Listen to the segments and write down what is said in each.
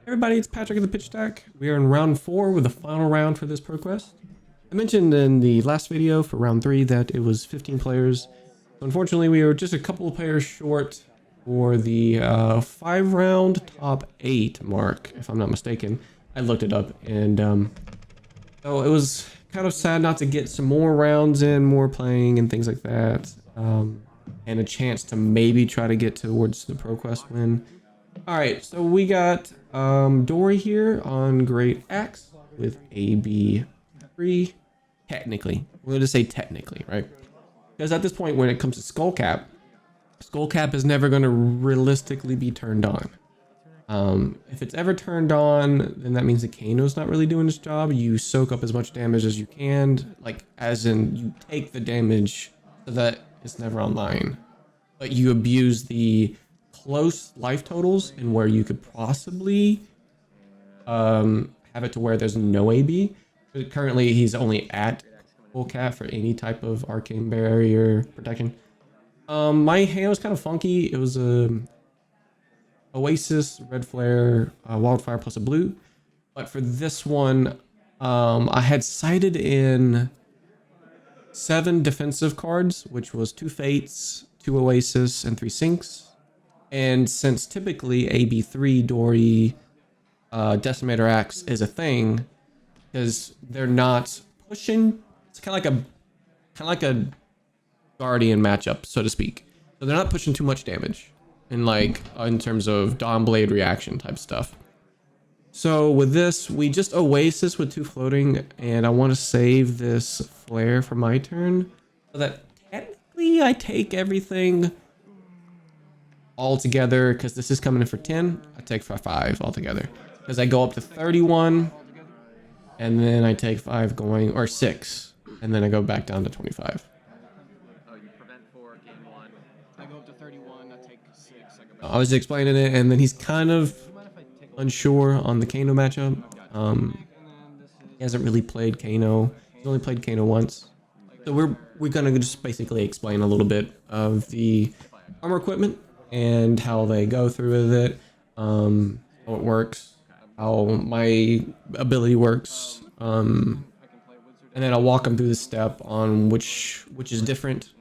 Everybody, it's Patrick of the Pitch Stack. We are in round 4 with the final round for this pro quest. I mentioned in the last video for round 3 that it was 15 players. So unfortunately, we were just a couple of players short for the 5-round top 8 mark, if I'm not mistaken. I looked it up, and so it was kind of sad not to get some more rounds in, more playing and things like that, and a chance to maybe try to get towards the pro quest win. All right, so we got Dori here on Great Axe with AB3. Technically, we're going to say technically, right? Because at this point, when it comes to Skull Cap is never going to realistically be turned on. If it's ever turned on, then that means the Kano's not really doing its job. You soak up as much damage as you can, like as in you take the damage so that it's never online. But you abuse the close life totals and where you could possibly have it to where there's no AB. But currently he's only at full cap for any type of arcane barrier protection. My hand was kind of funky. It was a Oasis, Red Flare, Wildfire plus a blue. But for this one, I had sighted in 7 defensive cards, which was 2 Fates, 2 Oasis, and 3 Sinks. And since typically AB3 Dori Decimator Axe is a thing, because they're not pushing, it's kind of like a Guardian matchup, so to speak. So they're not pushing too much damage in terms of Dawn Blade reaction type stuff. So with this, we just Oasis with 2 floating, and I want to save this flare for my turn so that technically I take everything all together, because this is coming in for 10. I take for 5 altogether because I go up to 31, and then I take 5 going, or 6, and then I go back down to 25. I was explaining it, and then he's kind of unsure on the Kano matchup. He hasn't really played Kano. He's only played Kano once. So we're gonna just basically explain a little bit of the armor equipment and how they go through with it, how it works, how my ability works, and then I'll walk them through the step on which is different.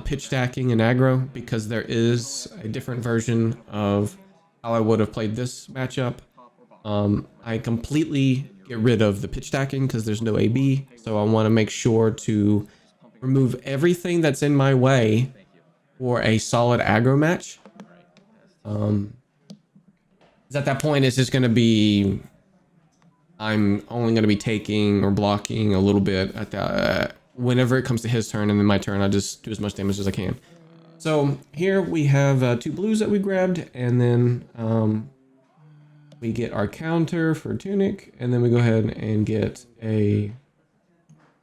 Pitch stacking and aggro, because there is a different version of how I would have played this matchup. I completely get rid of the pitch stacking because there's no AB, so I want to make sure to remove everything that's in my way for a solid aggro match. Because at that point it's just going to be, I'm only going to be taking or blocking a little bit at the whenever it comes to his turn, and then my turn, I just do as much damage as I can. So here we have 2 blues that we grabbed, and then we get our counter for Tunic, and then we go ahead and get a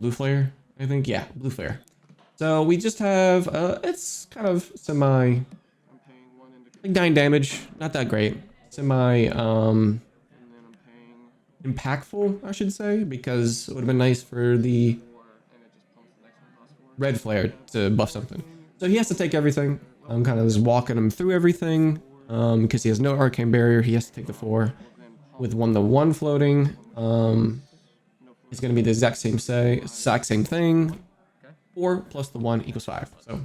blue flare, I think. Yeah, blue flare. So we just have, it's kind of semi, like 9 damage, not that great. Semi, impactful, I should say, because it would have been nice for the Red Flare to buff something. So he has to take everything. I'm kind of just walking him through everything, because he has no arcane barrier. He has to take the 4 with 1/1 floating. It's going to be the exact same thing. 4 plus the 1 equals 5. So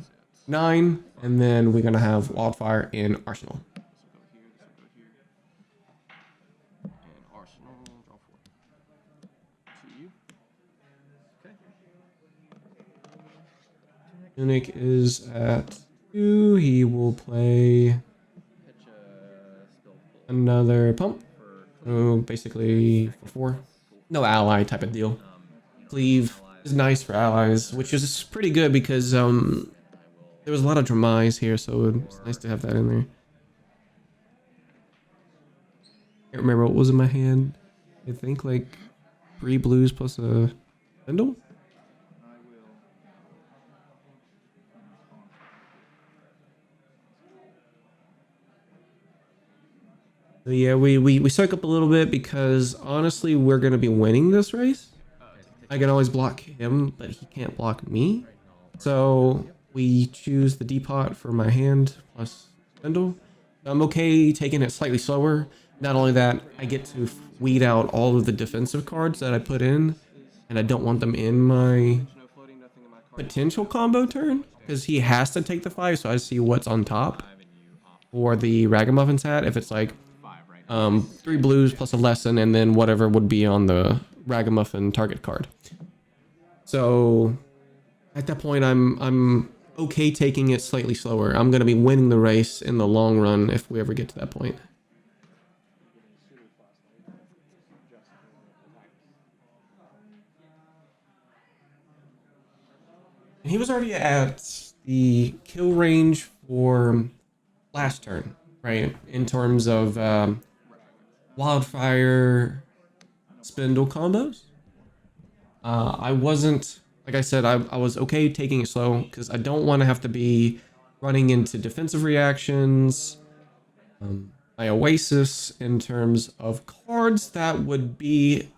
9, and then we're going to have Wildfire in Arsenal. Tunic is at 2. He will play another pump. So basically for 4. No ally type of deal. Cleave is nice for allies, which is pretty good because there was a lot of Dramise here, so it's nice to have that in there. Can't remember what was in my hand. I think like 3 blues plus a spindle. So yeah, we soak up a little bit because honestly, we're going to be winning this race. I can always block him, but he can't block me. So we choose the depot for my hand plus spindle. I'm okay taking it slightly slower, Not only that, I get to weed out all of the defensive cards that I put in, and I don't want them in my potential combo turn, because he has to take the 5, so I see what's on top for the Ragamuffin's hat. If it's like 3 blues plus a lesson, and then whatever would be on the Ragamuffin target card. So at that point, I'm okay taking it slightly slower. I'm gonna be winning the race in the long run if we ever get to that point. He was already at the kill range for last turn, right? In terms of wildfire spindle combos. I wasn't, like I said, I was okay taking it slow because I don't want to have to be running into defensive reactions. My Oasis in terms of cards that would be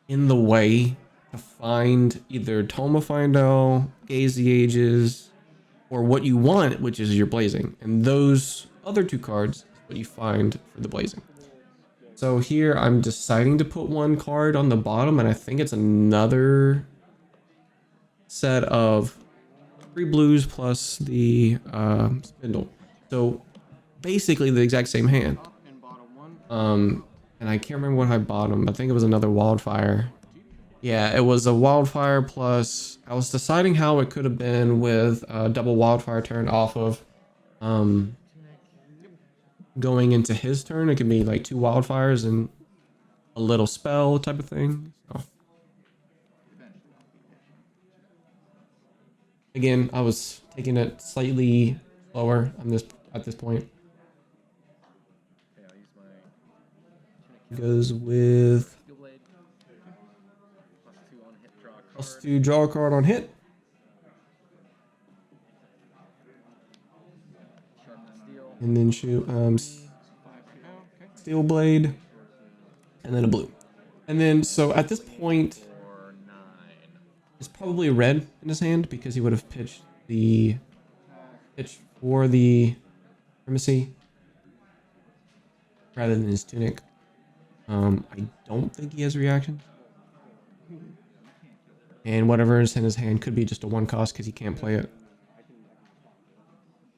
in the way to find either Tome of Findel, Gaze the Ages, or what you want, which is your Blazing. And those other 2 cards is what you find for the Blazing. So here I'm deciding to put 1 card on the bottom, and I think it's another set of 3 blues plus the spindle. So basically the exact same hand. And I can't remember what I bottomed. I think it was another wildfire. Yeah, it was a wildfire plus. I was deciding how it could have been with a double wildfire turn off of going into his turn. It could be like 2 wildfires and a little spell type of thing. So. Again, I was taking it slightly slower on this at this point. Goes with +2 draw a card on hit. And then shoot Steel Blade. And then a blue. And then, so at this point, it's probably red in his hand because he would have pitched for the Primacy rather than his Tunic. I don't think he has a reaction. And whatever is in his hand could be just a 1 cost because he can't play it.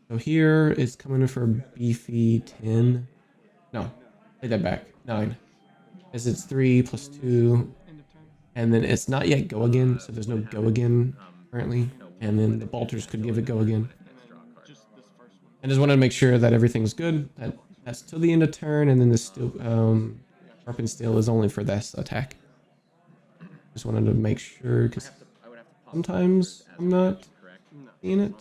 So here it's coming in for a beefy 10. No, take that back. 9. As it's 3 plus 2. And then it's not yet go again, so there's no go again currently. And then the Bolters could give it go again. I just wanted to make sure that everything's good. That's till the end of turn, and then the steel, Sharpened Steel is only for this attack. Just wanted to make sure, because sometimes I'm not seeing it.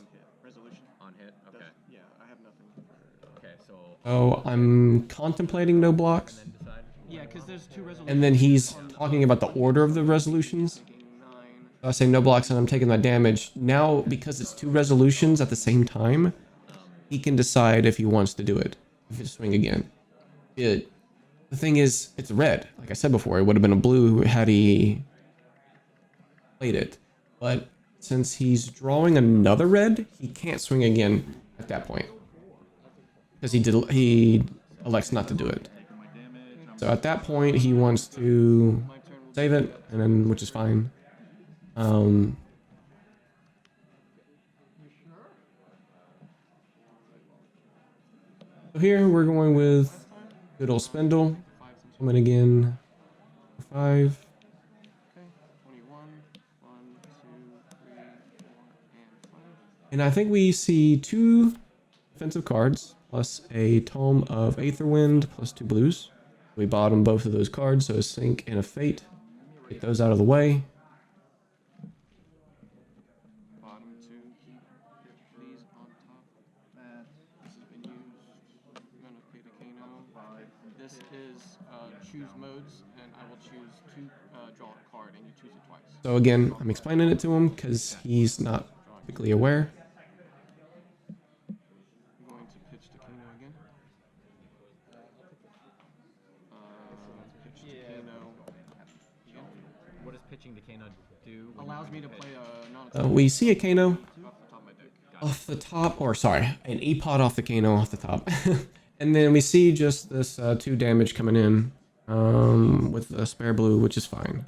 So I'm contemplating no blocks. And then he's talking about the order of the resolutions. So I say no blocks and I'm taking that damage. Now, because it's 2 resolutions at the same time, he can decide if he wants to do it. If it's swing again. The thing is, it's red. Like I said before, it would have been a blue had he played it. But since he's drawing another red, he can't swing again at that point. Because he elects not to do it. So at that point, he wants to save it, and then, which is fine. So here we're going with good old Spindle. Coming again for 5. And I think we see 2 defensive cards plus a Tome of Aetherwind plus 2 blues. We bottom both of those cards, so a Sink and a Fate. Get those out of the way. Bottom 2, keep these on top. This has been used. I'm going to pick the Kano. This is choose modes, and I will choose to draw a card, and you choose it twice. So again, I'm explaining it to him because he's not typically aware. Pitching the Kano do allows me to play we see a Kano off the top, or sorry, an E-Pot off the Kano off the top. And then we see just this 2 damage coming in with a spare blue, which is fine.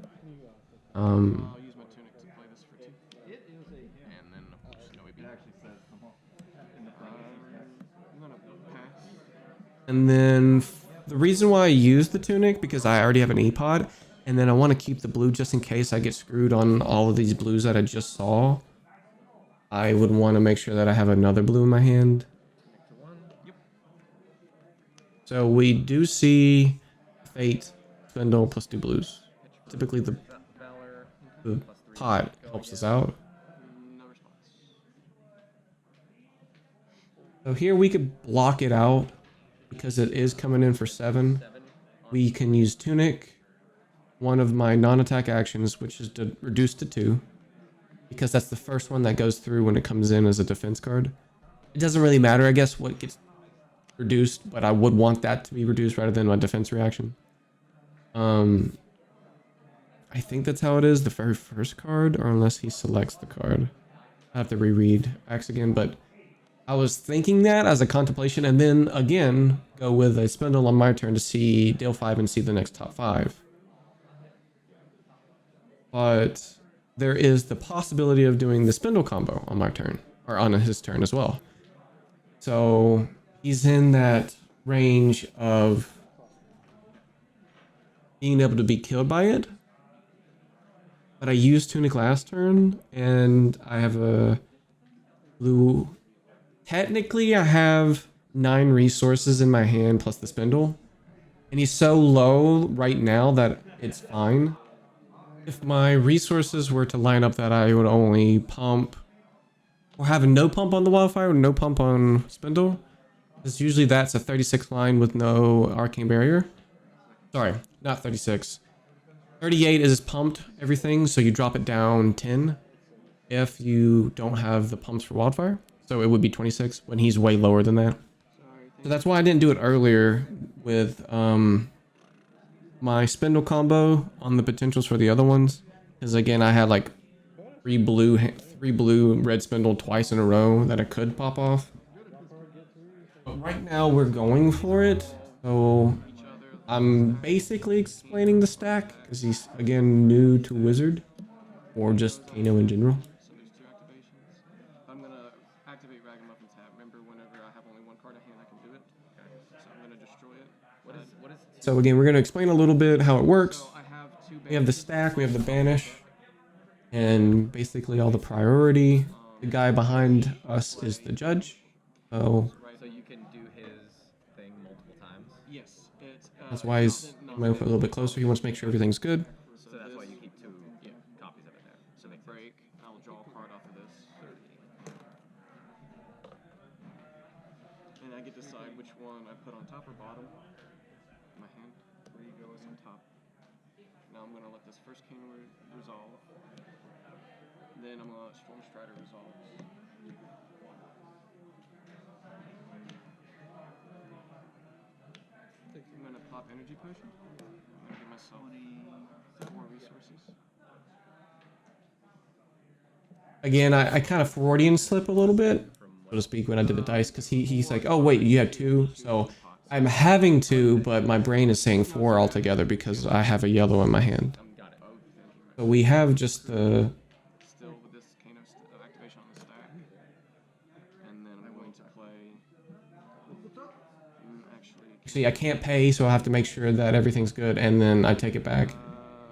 I'll use my tunic to play this for 2. And then no EB. I'm gonna pass. And then the reason why I use the tunic, because I already have an E-pod, and then I want to keep the blue just in case I get screwed on all of these blues that I just saw. I would want to make sure that I have another blue in my hand. So we do see Fate, Spindle, plus 2 blues. Typically the pot helps us out. No response. So here we could block it out because it is coming in for 7. We can use Tunic, one of my non-attack actions, which is to reduce to 2, because that's the first one that goes through when it comes in as a defense card. It doesn't really matter, I guess, what gets reduced, but I would want that to be reduced rather than my defense reaction. I think that's how it is, the very first card, or unless he selects the card. I have to reread Axe again, but I was thinking that as a contemplation, and then again go with a Spindle on my turn to see deal 5 and see the next top 5. But there is the possibility of doing the Spindle combo on my turn, or on his turn as well. So he's in that range of being able to be killed by it. But I used Tunic last turn, and I have a blue. Technically, I have 9 resources in my hand plus the Spindle. And he's so low right now that it's fine. If my resources were to line up that I would only pump, or have a no pump on the Wildfire, or no pump on Spindle, because usually that's a 36 line with no Arcane Barrier. Sorry, not 36. 38 is pumped everything, so you drop it down 10 if you don't have the pumps for Wildfire. So it would be 26 when he's way lower than that. So that's why I didn't do it earlier with my Spindle combo on the potentials for the other ones. Because again, I had like 3 blue red Spindle twice in a row that I could pop off. But right now we're going for it. So I'm basically explaining the stack because he's again new to Wizard or just Kano in general. So there's 2 activations. I'm gonna activate Ragamuffin tab. Remember, whenever I have only 1 card in hand, I can do it. So I'm gonna destroy it. What is? So again, we're going to explain a little bit how it works. So I have 2. We have the stack, we have the banish, and basically all the priority. The guy behind us is the judge. So you can do his thing multiple times. Yes, it's. that's why he's coming up a little bit closer. He wants to make sure everything's good. So that's why you keep 2 copies of it there. So make Break. I'll draw a card off of this. And I get to decide which one I put on top or bottom. My hand. Where you go is on top. Now I'm gonna let this first king resolve. Then I'm gonna let Storm Strider resolve. I'm gonna pop energy potion. I'm gonna give myself 4 resources. Again, I kind of Freudian slip a little bit, so to speak, when I did the dice, because he's like, oh wait, you have 2. So I'm having 2, but my brain is saying 4 altogether because I have a yellow in my hand. So we have just the... Still with this Kano activation on the stack. And then I'm going to play... See, I can't pay, so I have to make sure that everything's good, and then I take it back.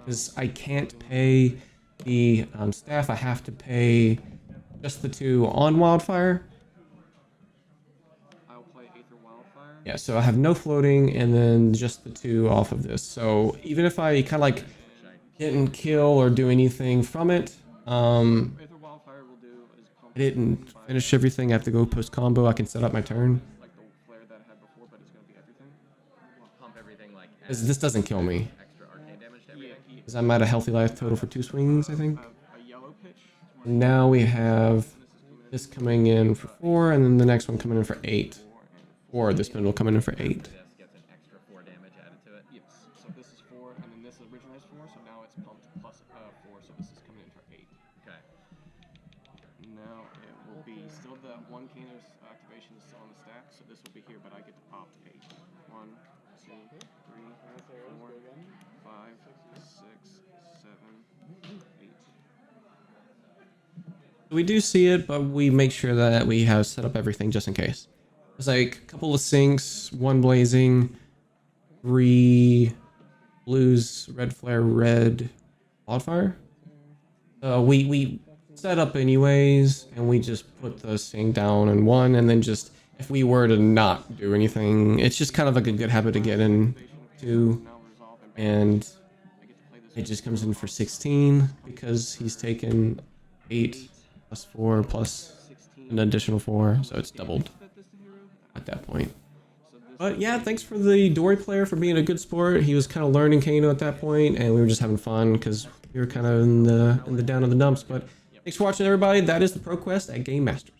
Because I can't pay the staff, I have to pay just the 2 on Wildfire. I'll play Aether Wildfire. Yeah, so I have no floating, and then just the 2 off of this. So even if I kind of like didn't kill or do anything from it, Aether Wildfire will do is pump. I didn't finish everything, I have to go post combo, I can set up my turn. Like the flare that I had before, but it's gonna be everything. pump everything like This doesn't kill me. extra arcane damage to everything. Because I'm at a healthy life total for 2 swings, I think. I have a yellow pitch. And now we have this coming in for 4, and then the next one coming in for 8. Or this spindle coming in for 8. This gets an extra 4 damage added to it. Yes. So this is 4, and then this originally is 4, so now it's pumped plus 4, so this is coming in for 8. Okay. Now it will be still that one Kano's activation is still on the stack, so this will be here, but I get to pop 8. 1, 2, 3, 4, 5, 6, 7, 8. We do see it, but we make sure that we have set up everything just in case. There's like a couple of sinks, 1 blazing, 3 blues, red flare, red wildfire. We set up anyways, and we just put the sink down in 1, and then just if we were to not do anything, it's just kind of like a good habit to get into, and it just comes in for 16 because he's taken 8 plus 4 plus an additional 4, so it's doubled at that point. But yeah, thanks for the Dori player for being a good sport. He was kind of learning Kano at that point, and we were just having fun because we were kind of in the down in the dumps. But thanks for watching, everybody. That is the ProQuest at Game Master.